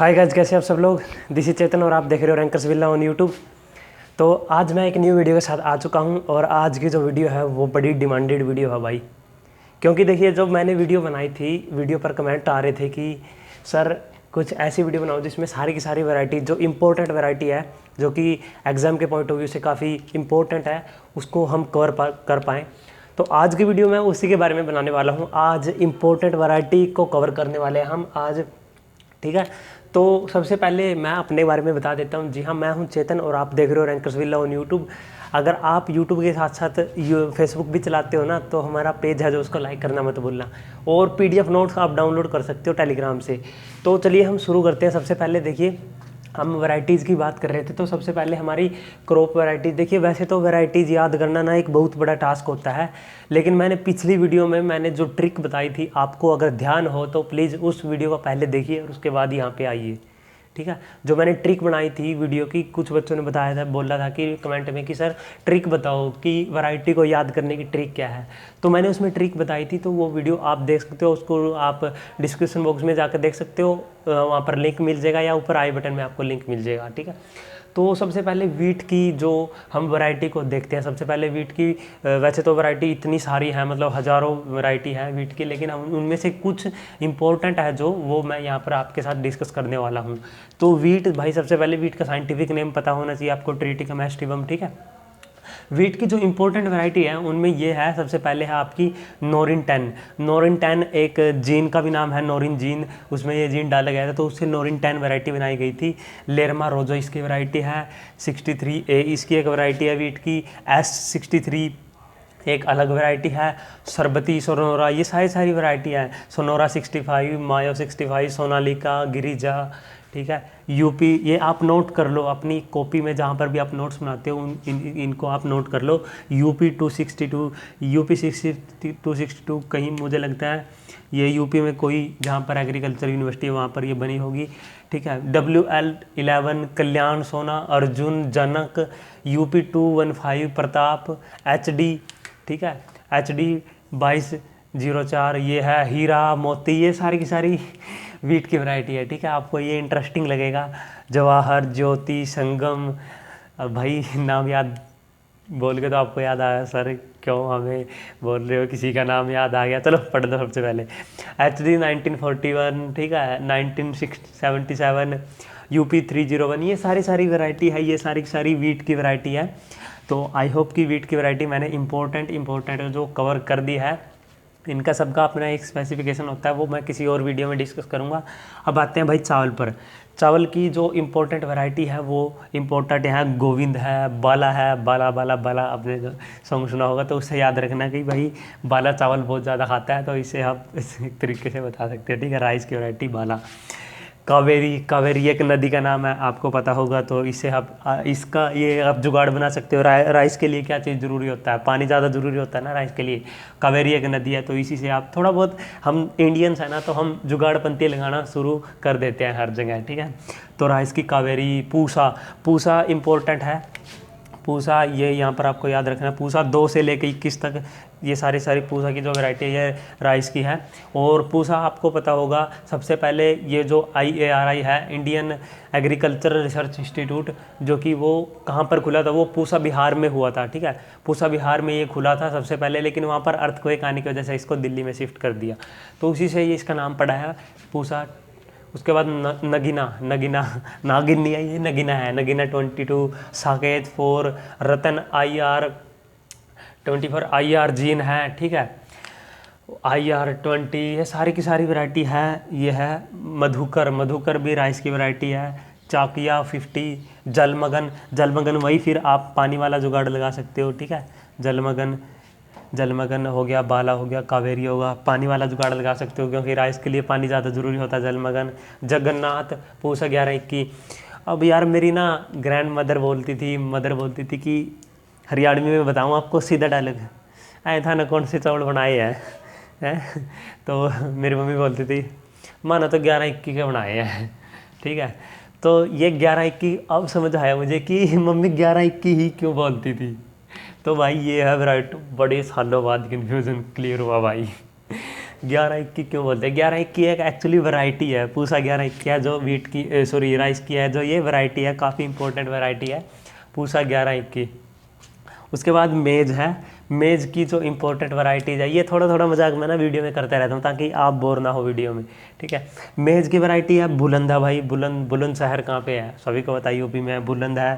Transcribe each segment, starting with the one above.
Hi guys, कैसे आप सब लोग। दिस इज चेतन और आप देख रहे हो रैंकर्स विला ऑन यूट्यूब। तो आज मैं एक न्यू वीडियो के साथ आ चुका हूं और आज की जो वीडियो है वो बड़ी डिमांडेड वीडियो है भाई। क्योंकि देखिए, जब मैंने वीडियो बनाई थी, वीडियो पर कमेंट आ रहे थे कि सर कुछ ऐसी वीडियो बनाओ जिसमें सारी की सारी वैरायटी, जो इम्पोर्टेंट वैरायटी है, जो कि एग्ज़ाम के पॉइंट ऑफ व्यू से काफ़ी इम्पोर्टेंट है, उसको हम कर पाएँ। तो आज की वीडियो मैं उसी के बारे में बनाने वाला हूँ। आज इम्पोर्टेंट वैरायटी को कवर करने वाले हैं हम आज, ठीक है। तो सबसे पहले मैं अपने बारे में बता देता हूँ। जी हाँ, मैं हूँ चेतन और आप देख रहे हो रैंकर्स विला ऑन यूट्यूब। अगर आप यूट्यूब के साथ साथ फेसबुक भी चलाते हो ना, तो हमारा पेज है जो उसको लाइक करना मत भूलना। और पीडीएफ नोट्स आप डाउनलोड कर सकते हो टेलीग्राम से। तो चलिए हम शुरू करते हैं। सबसे पहले देखिए, हम वैरायटीज़ की बात कर रहे थे, तो सबसे पहले हमारी क्रॉप वैरायटीज़। देखिए, वैसे तो वैरायटीज़ याद करना ना एक बहुत बड़ा टास्क होता है, लेकिन मैंने पिछली वीडियो में मैंने जो ट्रिक बताई थी, आपको अगर ध्यान हो तो प्लीज़ उस वीडियो को पहले देखिए और उसके बाद यहाँ पे आइए, ठीक है। जो मैंने ट्रिक बनाई थी वीडियो की, कुछ बच्चों ने बताया था, बोला था कि कमेंट में कि सर ट्रिक बताओ कि वैरायटी को याद करने की ट्रिक क्या है। तो मैंने उसमें ट्रिक बताई थी, तो वो वीडियो आप देख सकते हो, उसको आप डिस्क्रिप्शन बॉक्स में जाकर देख सकते हो, वहाँ पर लिंक मिल जाएगा या ऊपर आई बटन में आपको लिंक मिल जाएगा, ठीक है। तो सबसे पहले वीट की जो हम वैरायटी को देखते हैं। सबसे पहले वीट की, वैसे तो वैरायटी इतनी सारी है, मतलब हज़ारों वैरायटी है वीट की, लेकिन हम उनमें से कुछ इंपॉर्टेंट है जो वो मैं यहाँ पर आपके साथ डिस्कस करने वाला हूँ। तो वीट भाई, सबसे पहले वीट का साइंटिफिक नेम पता होना चाहिए आपको, ट्रिटिकम एस्टिवम, ठीक है। वीट की जो इंपॉर्टेंट वैरायटी है उनमें ये है, सबसे पहले है आपकी नोरिन 10। नोरिन 10 एक जीन का भी नाम है, नोरिन जीन, उसमें ये जीन डाला गया था, तो उससे नोरिन 10 वैरायटी बनाई गई थी। लेरमा रोजो इसकी वैरायटी है। 63A इसकी एक वैरायटी है वीट की। S63 एक अलग वैरायटी है। सरबती, सोनोरा, ये सारी वैरायटी है। सोनोरा 65, मायो 65, सोनालिका, गिरिजा, ठीक है। यूपी, ये आप नोट कर लो अपनी कॉपी में, जहाँ पर भी आप नोट्स बनाते हो इनको आप नोट कर लो। यूपी 262, यूपी 262 कहीं मुझे लगता है ये यूपी में कोई, जहाँ पर एग्रीकल्चर यूनिवर्सिटी है वहाँ पर ये बनी होगी, ठीक है। WL11 कल्याण, सोना, अर्जुन, जनक, यूपी 215 प्रताप, HD, ठीक है। HD 2204 ये है। हीरा, मोती, ये सारी की सारी वीट की वैरायटी है, ठीक है। आपको ये इंटरेस्टिंग लगेगा। जवाहर, ज्योति, संगम। अब भाई नाम याद बोल के तो आपको याद आया, सर क्यों हमें बोल रहे हो, किसी का नाम याद आ गया, चलो पढ़ दो सबसे पहले। HD 1941, ठीक है। 1977 UP 301, ये सारी वैरायटी है, ये सारी वीट की वैरायटी है। तो आई होप कि वीट की वैरायटी मैंने इंपॉर्टेंट जो कवर कर दी है। इनका सबका अपना एक स्पेसिफिकेशन होता है, वो मैं किसी और वीडियो में डिस्कस करूँगा। अब आते हैं भाई चावल पर। चावल की जो इम्पोर्टेंट वैरायटी है वो इम्पोर्टेंट है, गोविंद है, बाला है। बाला बाला बाला, आपने जो सॉन्ग सुना होगा, तो उससे याद रखना कि भाई बाला चावल बहुत ज़्यादा खाता है, तो इसे आप इस तरीके से बता सकते हैं, ठीक है। राइस की वैरायटी बाला। कावेरी एक नदी का नाम है, आपको पता होगा, तो इससे आप इसका ये आप जुगाड़ बना सकते हो। राइस के लिए क्या चीज़ ज़रूरी होता है, पानी ज़्यादा ज़रूरी होता है ना राइस के लिए। कावेरी एक नदी है, तो इसी से आप थोड़ा बहुत, हम इंडियंस है ना, तो हम जुगाड़पंती लगाना शुरू कर देते हैं हर जगह, ठीक है। तो राइस की कावेरी। पूसा इम्पोर्टेंट है। पूसा ये यहाँ पर आपको याद रखना है, पूसा 2 से लेकर 21 तक, ये सारी पूसा की जो वैरायटी है राइस की है। और पूसा आपको पता होगा, सबसे पहले ये जो IARI है, इंडियन एग्रीकल्चर रिसर्च इंस्टीट्यूट, जो कि वो कहाँ पर खुला था, वो पूसा बिहार में हुआ था, ठीक है। पूसा बिहार में ये खुला था सबसे पहले, लेकिन वहाँ पर अर्थक्वेक आने की वजह से इसको दिल्ली में शिफ्ट कर दिया, तो उसी से ये इसका नाम पड़ा है पूसा। उसके बाद नागिन नहीं है, ये नगीना है। नगीना 22, साकेत 4, रतन IR 24, IR जीन है, ठीक है। IR 20, ये सारी की सारी वैरायटी है। ये है मधुकर भी राइस की वैरायटी है। चाकिया 50, जलमगन वही, फिर आप पानी वाला जुगाड़ लगा सकते हो, ठीक है। जलमगन हो गया, बाला हो गया, कावेरी होगा, पानी वाला जुगाड़ लगा सकते हो, क्योंकि राइस के लिए पानी ज़्यादा ज़रूरी होता है। जलमगन, जगन्नाथ, पूसा 11-21। अब यार मेरी ना ग्रैंड मदर बोलती थी कि हरियाणवी में बताऊँ आपको, सीधा डायलॉग आया था ना, कौन से चावल बनाए हैं तो मेरी मम्मी बोलती थी, माना तो 11-21 के बनाए हैं, ठीक है। तो ये 11-21 अब समझ आया मुझे कि मम्मी 11-21 ही क्यों बोलती थी। तो भाई ये है वैरायटी, बड़े सालों बाद कन्फ्यूज़न क्लियर हुआ भाई। 11-21 क्यों बोलते हैं? 11-21 एक एक्चुअली वैरायटी है, पूसा 11-21 है जो वीट की सॉरी राइस की है, जो ये वैरायटी है, काफ़ी इंपॉर्टेंट वैरायटी है पूसा 11-21। उसके बाद मेज है, मेज की जो इंपॉर्टेंट वैरायटीज है, ये थोड़ा थोड़ा मजाक मैं ना वीडियो में करते रहता हूँ ताकि आप बोर ना हो वीडियो में, ठीक है। मेज की वैरायटी है बुलंद है भाई, बुलंद शहर कहाँ पे है सभी को बताइए, यूपी में बुलंद है।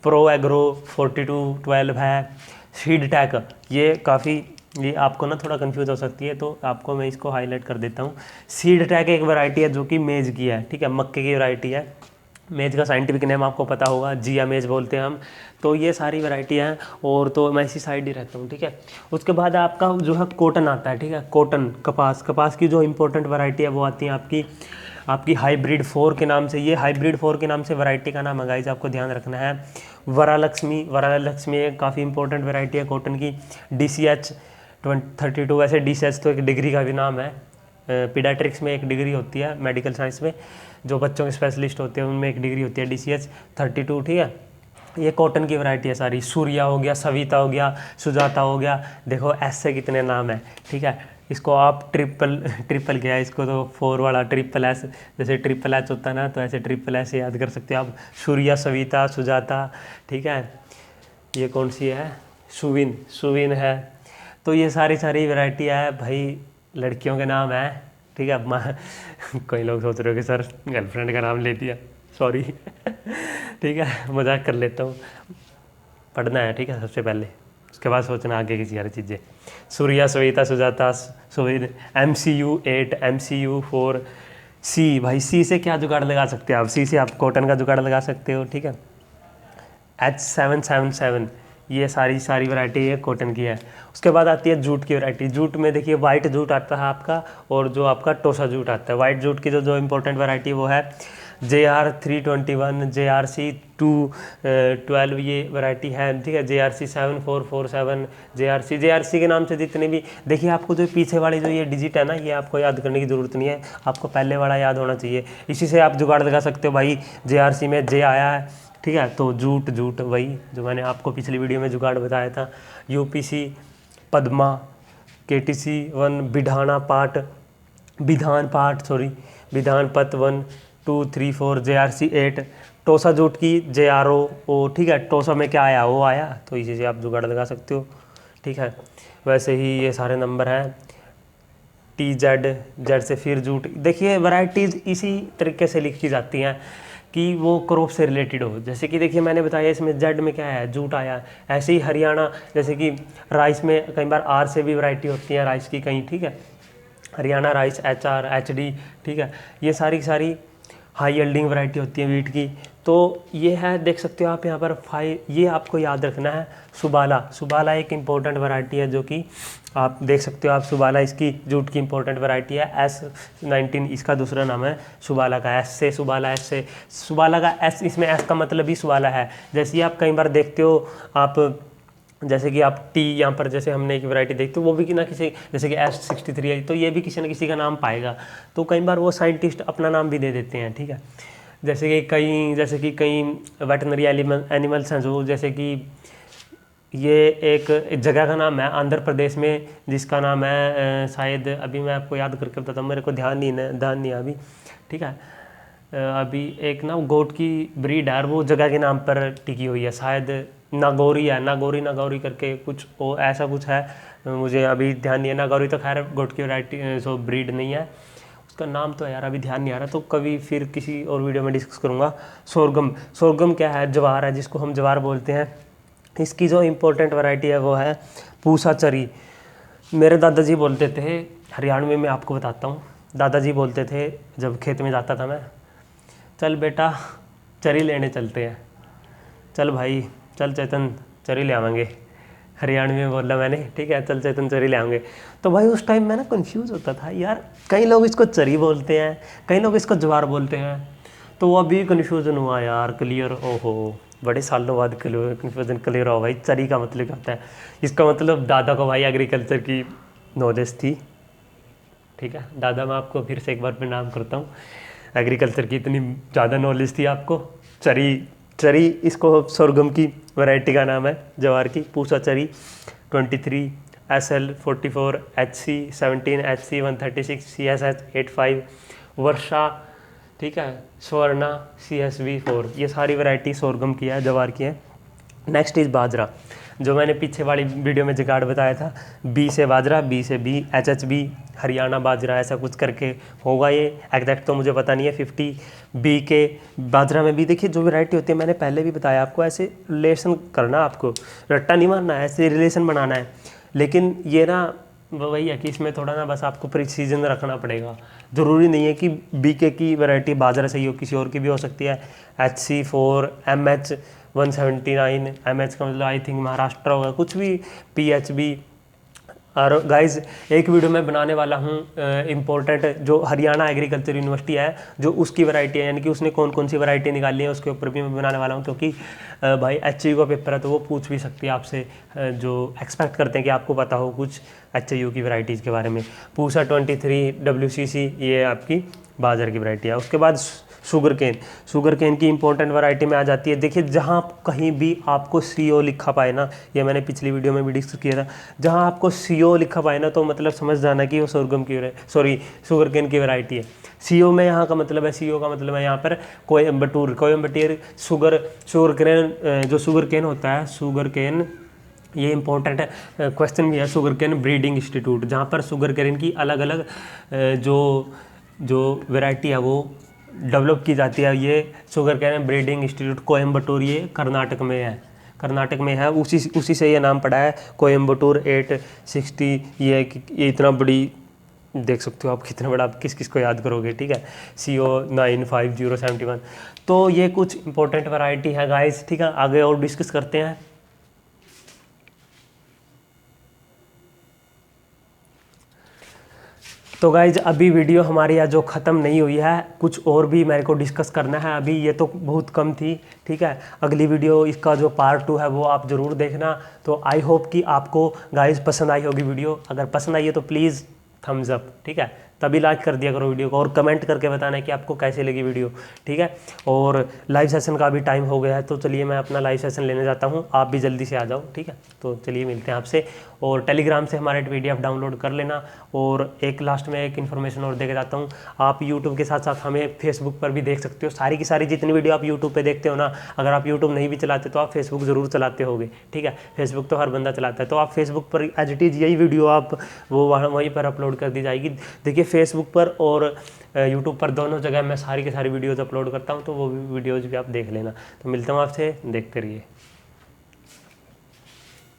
प्रो एग्रो 4212 है। सीड टैक, ये काफ़ी, ये आपको ना थोड़ा कंफ्यूज हो सकती है तो आपको मैं इसको हाईलाइट कर देता हूँ। सीड टैक एक वैरायटी है जो कि मेज की है, ठीक है, मक्के की वैरायटी है। मेज का साइंटिफिक नेम आपको पता होगा, जिया मेज बोलते हैं हम। तो ये सारी वैरायटी हैं, और तो मैं इसी साइड ही रहता हूँ, ठीक है। उसके बाद आपका जो है कॉटन आता है, ठीक है, कॉटन कपास की जो इंपॉर्टेंट वैरायटी है वो आती है आपकी हाइब्रिड 4 के नाम से। ये हाइब्रिड 4 के नाम से वैरायटी का नाम है गाइस, आपको ध्यान रखना है। वरालक्ष्मी एक काफ़ी इंपॉर्टेंट वैरायटी है कॉटन की। DCH 32, वैसे DCH तो एक डिग्री का भी नाम है, पीडियाट्रिक्स में एक डिग्री होती है, मेडिकल साइंस में जो बच्चों के स्पेशलिस्ट होते हैं उनमें एक डिग्री होती है DCH 32, ठीक है। ये कॉटन की वैरायटी है सारी। सूर्या हो गया, सविता हो गया, सुजाता हो गया, देखो ऐसे कितने नाम है, ठीक है। इसको आप ट्रिपल क्या है, इसको तो 4 वाला SSS, जैसे SSS होता है ना, तो ऐसे SSS याद कर सकते हो आप। सूर्या, सविता, सुजाता, ठीक है। ये कौन सी है, सुविन है। तो ये सारी वैरायटी है भाई, लड़कियों के नाम है, ठीक है। कई लोग सोच रहे हो कि सर गर्लफ्रेंड का नाम ले दिया, सॉरी ठीक है, मजाक कर लेता हूँ। पढ़ना है, ठीक है, सबसे पहले, उसके बाद सोचना आगे की सारी चीज़ें। सूर्या, सविता, सुजाता, सुविन। MCU 8, MCU 4। सी भाई, सी से क्या जुगाड़ लगा सकते हो आप? सी से आप कॉटन का जुगाड़ लगा सकते हो, ठीक है। H777, ये सारी वैरायटी है कॉटन की है। उसके बाद आती है जूट की वैरायटी। जूट में देखिए वाइट जूट आता है आपका, और जो आपका टोसा जूट आता है। वाइट जूट की जो इंपॉर्टेंट वैरायटी वो है JR 321, JRC 212, ये वैरायटी है, ठीक है। JRC 7447, JRC के नाम से जितने भी, देखिए आपको जो पीछे वाली जो ये डिजिट है ना, ये आपको याद करने की ज़रूरत नहीं है, आपको पहले वाला याद होना चाहिए। इसी से आप जुगाड़ लगा सकते हो भाई। JRC में J आया है, ठीक है, तो जूट वही जो मैंने आपको पिछली वीडियो में जुगाड़ बताया था। UPC पद्मा, KTC 1, विधान पथ 1 2 3 4, JRC 8। टोसा जूट की JRO, ठीक है, टोसा में क्या आया, वो आया, तो इसी से आप जुगाड़ लगा सकते हो, ठीक है। वैसे ही ये सारे नंबर हैं। TZ से फिर जूट। देखिए वैरायटीज़ इसी तरीके से लिखी जाती हैं कि वो क्रॉप से रिलेटेड हो। जैसे कि देखिए मैंने बताया इसमें Z में क्या है, जूट आया। ऐसे ही हरियाणा, जैसे कि राइस में कई बार R से भी वैरायटी होती है राइस की कहीं, ठीक है। हरियाणा राइस HR HD, ठीक है। ये सारी हाई यील्डिंग वैरायटी होती है वीट की। तो ये है, देख सकते हो आप यहाँ पर 5, ये आपको याद रखना है। सुबाला एक इम्पोर्टेंट वैरायटी है जो कि आप देख सकते हो आप, सुबाला इसकी जूट की इंपॉर्टेंट वैरायटी है। S19 इसका दूसरा नाम है सुबाला का। सुबाला का S, इसमें S का मतलब ही सुबाला है। जैसे आप कई बार देखते हो आप, जैसे कि आप टी यहाँ पर, जैसे हमने एक वैरायटी देखी तो वो भी कि ना किसी, जैसे कि S63 है, तो ये भी किसी न किसी का नाम पाएगा। तो कई बार वो साइंटिस्ट अपना नाम भी दे देते हैं, ठीक है। जैसे कि कई वेटनरी एनिमल्स हैं जो, जैसे कि ये एक जगह का नाम है आंध्र प्रदेश में जिसका नाम है शायद, अभी मैं आपको याद करके बताता हूँ, मेरे को ध्यान नहीं है अभी, ठीक है। अभी एक ना गोट की ब्रीड है, वो जगह के नाम पर टिकी हुई है, शायद नागौरी है, नागौरी करके कुछ वो ऐसा कुछ है, मुझे अभी ध्यान नहीं है। नागौरी तो खैर गोट की वैरायटी सो ब्रीड नहीं है, उसका नाम तो यार अभी ध्यान नहीं आ रहा, तो कभी फिर किसी और वीडियो में डिस्कस करूँगा। सोरगम क्या है, ज्वार है, जिसको हम ज्वार बोलते हैं। इसकी जो इम्पोर्टेंट वैरायटी है वो है पूसा चरी। मेरे दादाजी बोलते थे, हरियाणवी में आपको बताता हूँ, दादाजी बोलते थे जब खेत में जाता था मैं, चल बेटा चरी लेने चलते हैं, चल भाई चल चेतन चरी ले आवेंगे, हरियाणवी में बोला मैंने, ठीक है, चल चेतन चरी ले आएंगे। तो भाई उस टाइम मैं ना कंफ्यूज होता था यार, कई लोग इसको चरी बोलते हैं, कई लोग इसको ज्वार बोलते हैं, तो वो अभी कन्फ्यूज़न हुआ यार, क्लियर, ओहो बड़े सालों बाद कन्फ्यूज़न क्लियर हुआ भाई, चरी का मतलब क्या होता है। इसका मतलब दादा को भाई एग्रीकल्चर की नॉलेज थी, ठीक है, दादा मैं आपको फिर से एक बार प्रणाम करता हूँ, एग्रीकल्चर की इतनी ज़्यादा नॉलेज थी आपको। चरी इसको सोरगम की वैरायटी का नाम है, ज्वार की, पूसा चरी 23 SL44, HC17, HC136, CSH85, वर्षा, ठीक है, स्वर्णा, CSV4, ये सारी वैरायटी सोरगम की है, जवार की है। नेक्स्ट इज बाजरा, जो मैंने पीछे वाली वीडियो में जुगाड़ बताया था, बी से बाजरा, बी से बी, HHB हरियाणा बाजरा, ऐसा कुछ करके होगा ये, एग्जैक्ट तो मुझे पता नहीं है। 50 बी के बाजरा में भी देखिए जो वैरायटी होती है, मैंने पहले भी बताया आपको, ऐसे रिलेशन करना, आपको रट्टा नहीं मारना है, ऐसे रिलेशन बनाना है। लेकिन ये ना वही है कि इसमें थोड़ा ना बस आपको प्रिसीजन रखना पड़ेगा। ज़रूरी नहीं है कि BK की वैरायटी बाजरा सही हो, किसी और की भी हो सकती है। HC4, MH179, MH का मतलब आई थिंक महाराष्ट्र होगा, कुछ भी, PHB। और गाइज एक वीडियो मैं बनाने वाला हूँ इम्पोर्टेंट, जो हरियाणा एग्रीकल्चर यूनिवर्सिटी है, जो उसकी वैरायटी है, यानी कि उसने कौन कौन सी वैरायटी निकाली है, उसके ऊपर भी मैं बनाने वाला हूँ। क्योंकि भाई HAU का पेपर है, तो वो पूछ भी सकती है आपसे, जो एक्सपेक्ट करते हैं कि आपको पता हो कुछ HAU की वैरायटीज़ के बारे में। पूसा 23 WCC, ये आपकी बाजरा की वैरायटी है। उसके बाद शुगर केन की इंपॉर्टेंट वैरायटी में आ जाती है। देखिए जहाँ कहीं भी आपको CO लिखा पाए ना, ये मैंने पिछली वीडियो में भी डिस्कस किया था, जहाँ आपको CO लिखा पाए ना, तो मतलब समझ जाना कि वो शुगर केन की वैरायटी है। CO में यहाँ का मतलब है, CO का मतलब है यहाँ पर कोयम्बटूर शुगर केन, जो शुगर केन होता है, शुगर केन, ये इंपॉर्टेंट क्वेश्चन भी है। शुगर केन ब्रीडिंग इंस्टीट्यूट, जहाँ पर शुगर केन की अलग अलग जो वैरायटी है वो डेवलप की जाती है। ये sugarcane breeding institute Coimbatore, ये कर्नाटक में है। उसी से ये नाम पड़ा है, कोयम्बटूर 860। ये इतना बड़ी, देख सकते हो आप कितना बड़ा, आप किस को याद करोगे, ठीक है। CO95071। तो ये कुछ इंपॉर्टेंट वैरायटी है गाइस, ठीक है। आगे और डिस्कस करते हैं। तो गाइज अभी वीडियो हमारी यहाँ जो ख़त्म नहीं हुई है, कुछ और भी मेरे को डिस्कस करना है। अभी ये तो बहुत कम थी, ठीक है। अगली वीडियो इसका जो पार्ट 2 है वो आप ज़रूर देखना। तो आई होप कि आपको गाइज पसंद आई होगी वीडियो। अगर पसंद आई है तो प्लीज़ थम्स अप, ठीक है, तभी लाइक कर दिया करो वीडियो को, और कमेंट करके बताना है कि आपको कैसे लगी वीडियो, ठीक है। और लाइव सेशन का भी टाइम हो गया है, तो चलिए मैं अपना लाइव सेशन लेने जाता हूँ, आप भी जल्दी से आ जाओ, ठीक है। तो चलिए मिलते हैं आपसे, और टेलीग्राम से हमारे PDF डाउनलोड कर लेना। और एक लास्ट में एक इन्फॉर्मेशन और देके जाता हूँ, आप यूट्यूब के साथ साथ हमें फेसबुक पर भी देख सकते हो। सारी की सारी जितनी वीडियो आप यूट्यूब पे देखते हो ना, अगर आप यूट्यूब नहीं भी चलाते तो आप फेसबुक ज़रूर चलाते होगे, ठीक है। फेसबुक तो हर बंदा चलाता है, तो आप फेसबुक पर एज इट इज़ यही वीडियो आप वो वहीं पर अपलोड कर दी जाएगी। देखिए फेसबुक पर और यूट्यूब पर दोनों जगह मैं सारी की सारी वीडियोज़ अपलोड करता हूँ, तो वो वीडियोज़ भी आप देख लेना। तो मिलता हूँ आपसे, देखते रहिए।